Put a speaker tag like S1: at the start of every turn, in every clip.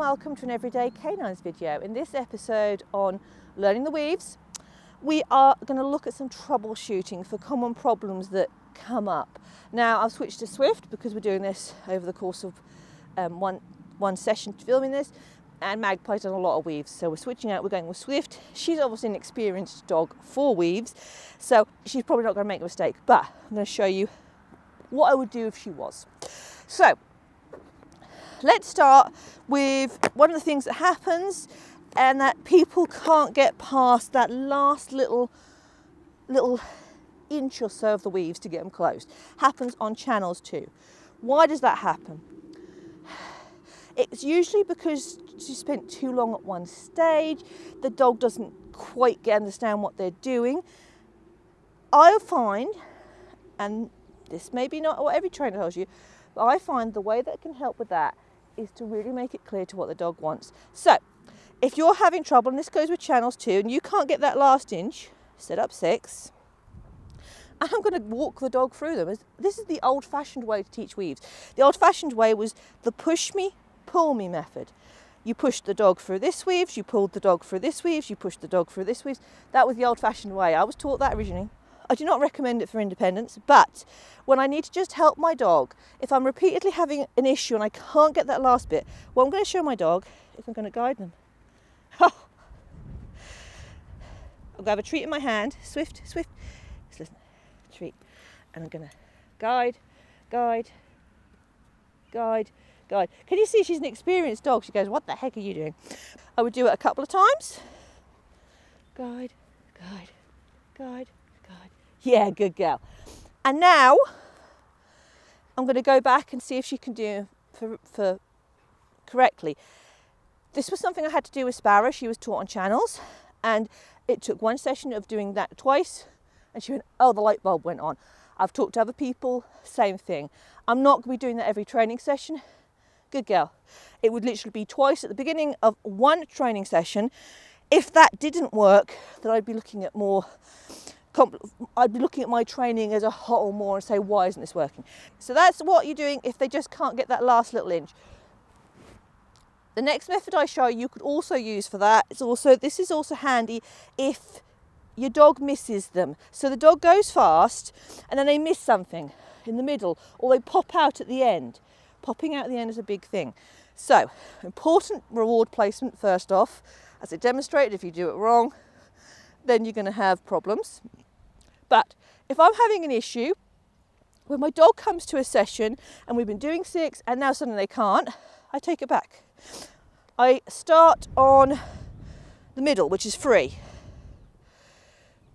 S1: welcome to an Everyday Canines video. In this episode on learning the weaves, we are going to look at some troubleshooting for common problems that come up. Now I've switched to Swift because we're doing this over the course of one session filming this, and Magpie's done a lot of weaves, so we're switching out, we're going with Swift. She's obviously an experienced dog for weaves, so she's probably not going to make a mistake, but I'm going to show you what I would do if she was. So let's start with one of the things that happens, and that people can't get past that last little inch or so of the weaves to get them closed. Happens on channels too. Why does that happen? It's usually because you spent too long at one stage, the dog doesn't quite understand what they're doing. I find, and this may be not what every trainer tells you, but I find the way that can help with that is to really make it clear to what the dog wants. So if you're having trouble, and this goes with channels too, and you can't get that last inch, set up 6. And I'm going to walk the dog through them. This is the old-fashioned way to teach weaves. The old-fashioned way was the push me, pull me method. You pushed the dog through this weaves, you pulled the dog through this weaves, you pushed the dog through this weaves. That was the old-fashioned way. I was taught that originally. I do not recommend it for independence, but when I need to just help my dog, if I'm repeatedly having an issue and I can't get that last bit, what I'm going to show my dog is I'm going to guide them. I'm going to have a treat in my hand. Swift, Swift. Just listen. Treat. And I'm going to guide, guide, guide, guide. Can you see she's an experienced dog? She goes, what the heck are you doing? I would do it a couple of times. Guide, guide, guide, guide. Yeah, good girl. And now I'm going to go back and see if she can do for correctly. This was something I had to do with Sparrow. She was taught on channels, and it took one session of doing that twice, and she went, oh, the light bulb went on. I've talked to other people, same thing. I'm not going to be doing that every training session. Good girl. It would literally be twice at the beginning of one training session. If that didn't work, then I'd be looking at my training as a whole more and say, why isn't this working? So that's what you're doing if they just can't get that last little inch. The next method I show you could also use for that is also, this is also handy if your dog misses them. So the dog goes fast and then they miss something in the middle, or they pop out at the end. Popping out at the end is a big thing. So important reward placement first off. As I demonstrated, if you do it wrong, then you're going to have problems. But if I'm having an issue, when my dog comes to a session and we've been doing 6 and now suddenly they can't, I take it back. I start on the middle, which is 3,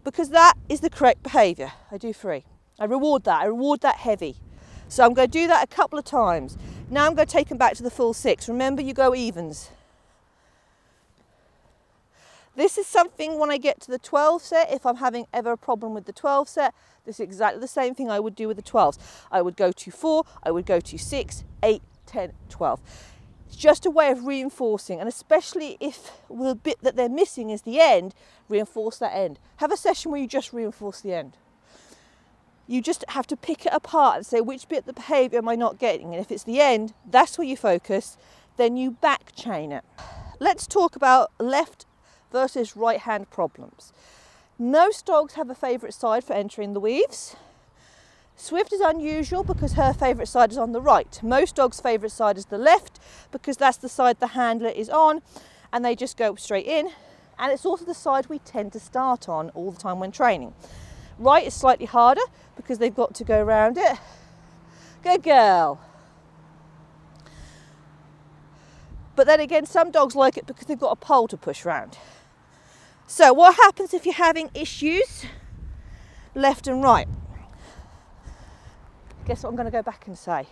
S1: because that is the correct behaviour. I do 3. I reward that heavy. So I'm going to do that a couple of times. Now I'm going to take them back to the full 6. Remember, you go evens. This is something when I get to the 12 set, if I'm having ever a problem with the 12 set, this is exactly the same thing I would do with the 12s. I would go to 4, I would go to 6, 8, 10, 12. It's just a way of reinforcing, and especially if the bit that they're missing is the end, reinforce that end. Have a session where you just reinforce the end. You just have to pick it apart and say, which bit of the behaviour am I not getting? And if it's the end, that's where you focus, then you back chain it. Let's talk about left versus right hand problems. Most dogs have a favourite side for entering the weaves. Swift is unusual because her favourite side is on the right. Most dogs' favourite side is the left because that's the side the handler is on and they just go straight in, and it's also the side we tend to start on all the time when training. Right is slightly harder because they've got to go around it. Good girl. But then again, some dogs like it because they've got a pole to push around. So what happens if you're having issues left and right? Guess what I'm going to go back and say?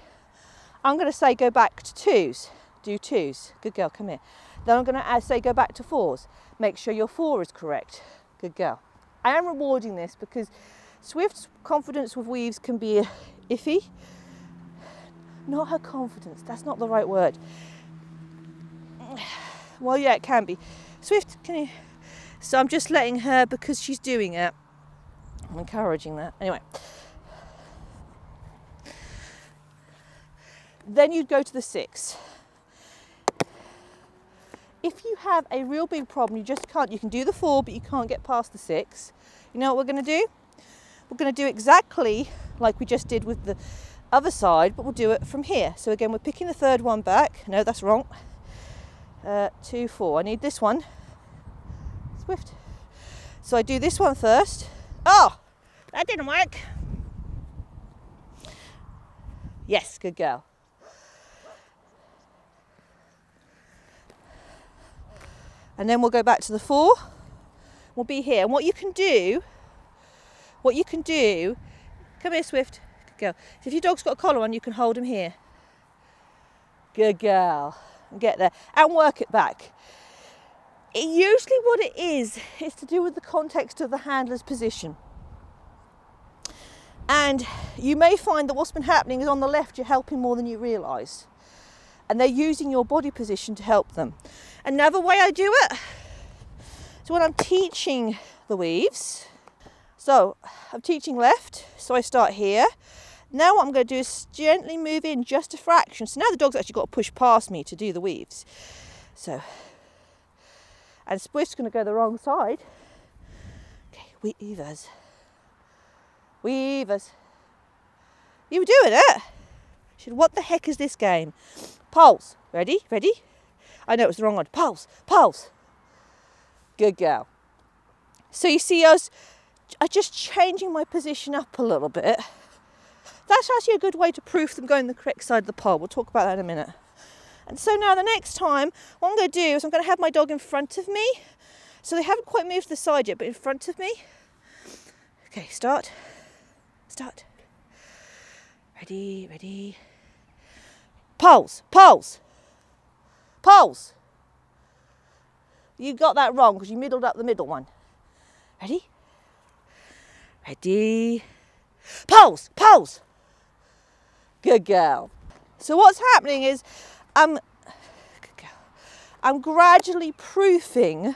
S1: I'm going to say go back to 2s. Do 2s. Good girl, come here. Then I'm going to say go back to 4s. Make sure your 4 is correct. Good girl. I am rewarding this because Swift's confidence with weaves can be iffy. Not her confidence, that's not the right word. Well, yeah, it can be. Swift, can you? So I'm just letting her, because she's doing it, I'm encouraging that. Anyway. Then you'd go to the 6. if you have a real big problem, you just can't, you can do the 4, but you can't get past the 6. You know what we're going to do? We're going to do exactly like we just did with the other side, but we'll do it from here. So again, we're picking the 3rd one back. No, that's wrong. 2, 4. I need this one. Swift. So I do this one first. Oh, that didn't work. Yes, good girl. And then we'll go back to the 4. We'll be here. And what you can do, come here, Swift, good girl. So if your dog's got a collar on, you can hold him here. Good girl. And get there and work it back. Usually what it is to do with the context of the handler's position. And you may find that what's been happening is on the left, you're helping more than you realise. And they're using your body position to help them. Another way I do it, so when I'm teaching the weaves, so I'm teaching left, so I start here. Now what I'm going to do is gently move in just a fraction. So now the dog's actually got to push past me to do the weaves. So, and Swift's going to go the wrong side. Okay, weavers. Weavers. You were doing it. What the heck is this game? Pulse. Ready? Ready? I know it was the wrong one. Pulse. Pulse. Good girl. So you see us just changing my position up a little bit. That's actually a good way to proof them going the correct side of the pole. We'll talk about that in a minute. And so now the next time, what I'm going to do is I'm going to have my dog in front of me. So they haven't quite moved to the side yet, but in front of me. Okay, start. Start. Ready, ready. Pulse, pulse, pulse. You got that wrong because you middled up the middle one. Ready? Ready. Pulse, pulse. Good girl. So what's happening is I'm gradually proofing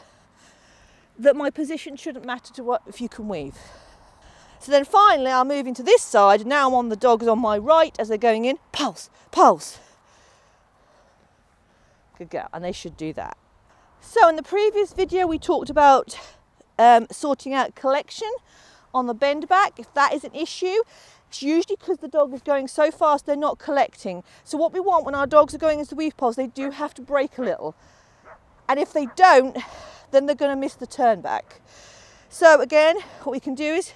S1: that my position shouldn't matter to what if you can weave. So then finally I'm moving to this side, and now I'm on the dogs on my right as they're going in. Pulse, pulse. Good girl, and they should do that. So in the previous video we talked about sorting out collection on the bend back. If that is an issue, it's usually because the dog is going so fast they're not collecting. So what we want when our dogs are going into the weave poles, they do have to brake a little. And if they don't, then they're going to miss the turn back. So again, what we can do is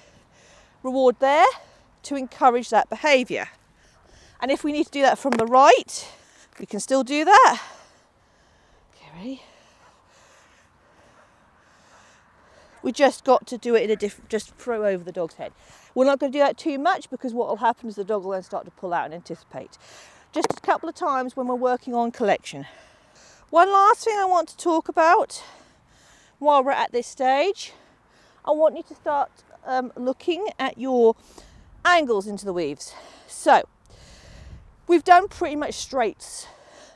S1: reward there to encourage that behaviour. And if we need to do that from the right, we can still do that. Okay, ready? We just got to do it in a different, just throw over the dog's head. We're not going to do that too much because what will happen is the dog will then start to pull out and anticipate. Just a couple of times when we're working on collection. One last thing I want to talk about while we're at this stage, I want you to start looking at your angles into the weaves. So we've done pretty much straights.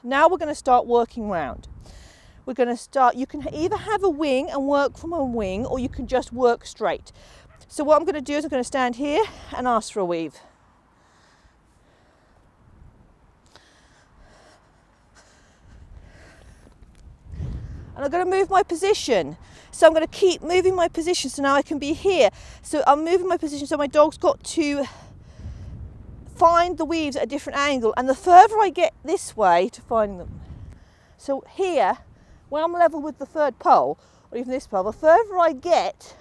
S1: Now we're going to start working round. We're going to start, you can either have a wing and work from a wing, or you can just work straight. So what I'm going to do is I'm going to stand here and ask for a weave. And I'm going to move my position. So I'm going to keep moving my position, so now I can be here. So I'm moving my position so my dog's got to find the weaves at a different angle, and the further I get this way to finding them. So here, when I'm level with the third pole, or even this pole, the further I get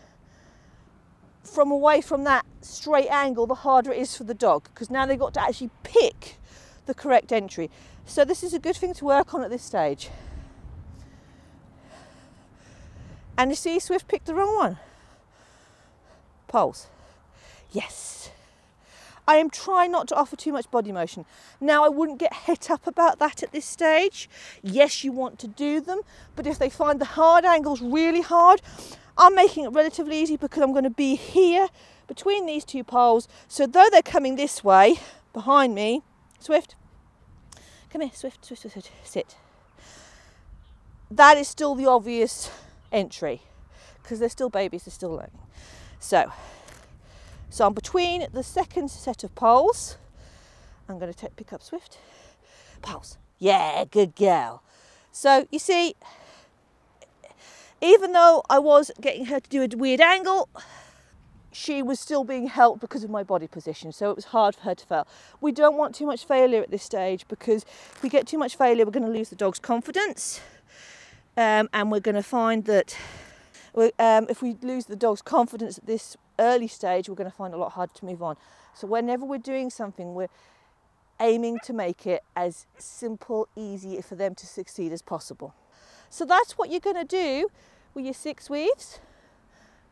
S1: from away from that straight angle, the harder it is for the dog, because now they've got to actually pick the correct entry. So this is a good thing to work on at this stage. And you see, Swift picked the wrong one. Poles. Yes. I am trying not to offer too much body motion. Now, I wouldn't get het up about that at this stage. Yes, you want to do them, but if they find the hard angles really hard, I'm making it relatively easy because I'm going to be here between these two poles. So though they're coming this way behind me, Swift, come here, Swift, Swift, Swift, sit. That is still the obvious entry because they're still babies, they're still learning. So I'm between the second set of poles. I'm going to pick up Swift. Poles. Yeah, good girl. So you see, Even though I was getting her to do a weird angle, she was still being helped because of my body position, so it was hard for her to fail. We don't want too much failure at this stage, because if we get too much failure, we're going to lose the dog's confidence, and we're going to find that if we lose the dog's confidence at this early stage, we're going to find it a lot harder to move on. So whenever we're doing something, we're aiming to make it as simple, easy for them to succeed as possible. So that's what you're going to do with your 6 weaves,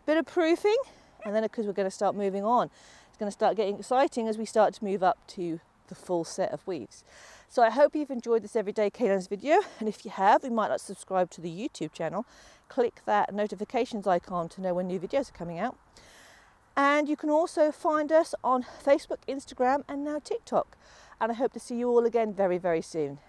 S1: bit of proofing, and then because we're going to start moving on. It's going to start getting exciting as we start to move up to the full set of weaves. So I hope you've enjoyed this Everyday Canines video, and if you have, you might like to subscribe to the YouTube channel. Click that notifications icon to know when new videos are coming out. And you can also find us on Facebook, Instagram, and now TikTok. And I hope to see you all again very, very soon.